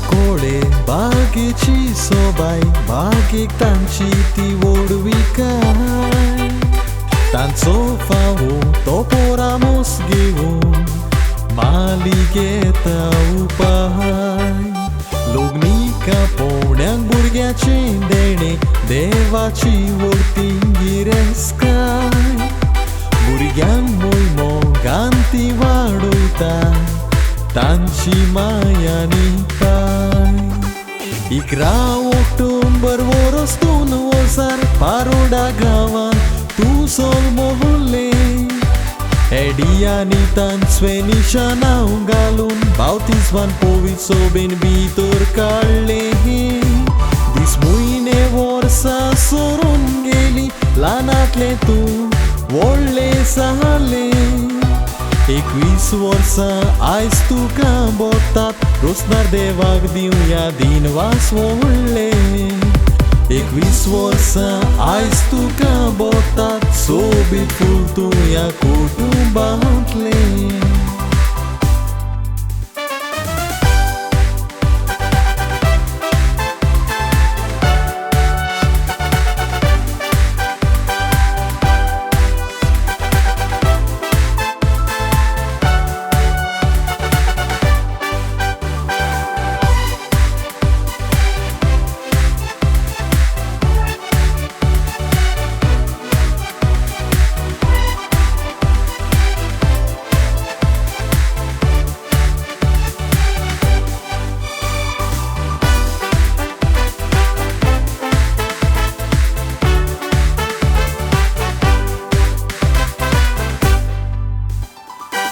कोळे बागेची सोबाय बागेक तांची ती ओडवी काय तांचो फावो तो पोरामोस घेवन मालिकेता उपाय लोग्निका पोवण्यांक भुरग्याचे देणे देवाची वर्तिंगिरेस्काय भुरग्यांक मोय मोगान ती वाडयता तांची मायानी पाय 11 ऑक्टोबर वरोस 2 वर्सार पारोडा गांवांत तूं सोल मोहल्ले एडियांनी तांचवें निशानांव घालून बावतिस्मान पवित्र सोबेन भितर काडले दीस म्हयने वर्सां सोरून गेली ल्हानांतले तूं व्हडले जाले 21 वर्सां आयज तुका बोगतात रोसनार देवाक दिवया दिनवास व्हडले 21 वर्सां आयज तुका बोगतात सोबीत फूल तूं ह्या कुटुंबांतले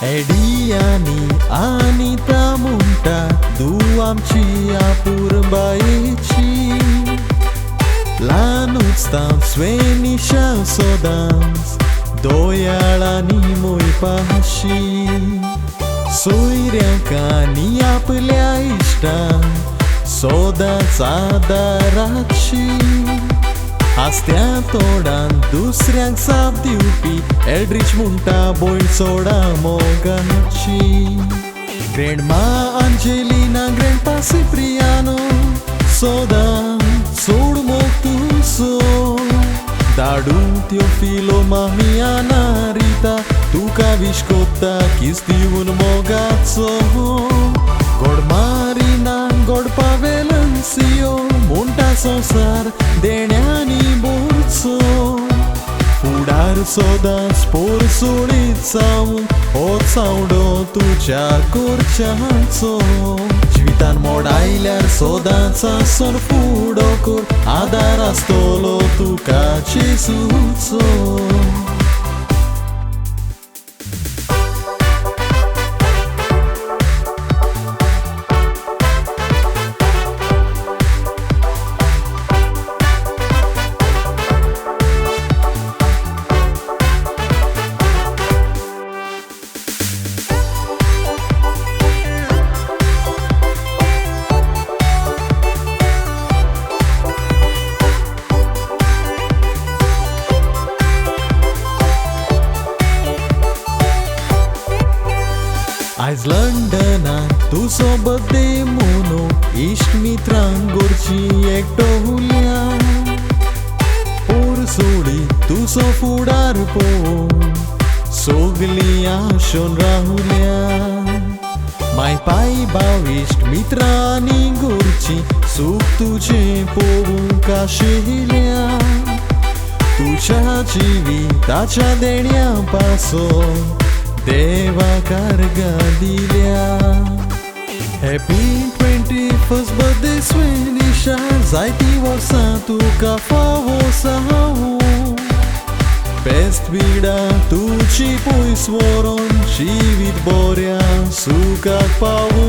एडियांनी आनी ता म्हणटा धूव आमची आपुरबायेची ल्हानूच तांचवें निशा सोदांच दोयाळांनी मोयपाशी सोयऱ्यांक आनी आपल्या इश्टांक सोदांच आदाराची आस्त्या तोडान दुसऱ्यांक साप दिवपी एल्ड्रिच म्हणटा भयण सोडा मोगाची ग्रँडमा आंजेलिना ग्रँडपा सिप्रियानो सोदां सोड मोग तुजो धाडू त्यो फिलो मामियाना रिता तुका विश कोत्ता किस दिवन मोगाचो गोड मारिना गोड पावेलन्सियो म्हणटा संसार देण्यांनी बोरचो फुडार सोदांच पोर सोडीत जावन हो चावडो तुज्या कोरच्यांचो जिवितान मोड आयल्यार सोदांच आसोन फुडो कोर आदार आसतलो तुका जेजूचो आयज लंडनान तुजो बर्थडे म्हणून इश्ट मित्रांक गोरची एकटो उरल्या पोर सोडी तुजो फुडार पळोवन सोगलीं आशोन रावल्या माय पाय भाव इश्ट मित्रांनी गोरची सूख तुजें पळोवंक आशिल्ल्या तुज्या जिविताच्या देण्या पासोन देवा कारगा दिल्या हॅपी 21st बर्थडे स्वेनिशा जायतीं वर्सां तुका फावो सावो बेस्ट विडा तुजी पयस व्हरोन जिवीत बऱ्या सुखाक पावो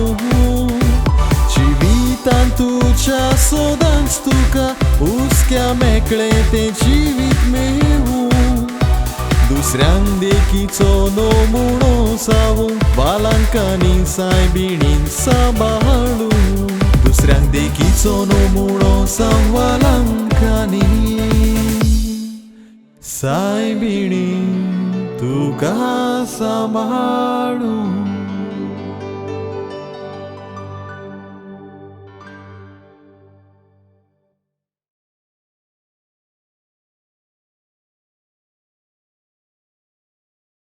जिवितान तुज्या सोदांच तुका हुस्क्या मेकळे तें जिवीत मेवूं दुसऱ्यांक देखीचो नो म्हणो सावूंक बालांक आनी सायबिणीन सांबाळूं दुसऱ्यांक देखीचो नो म्हणो सावूंक बालांक आनी सायबिणीन तुका सांबाळूं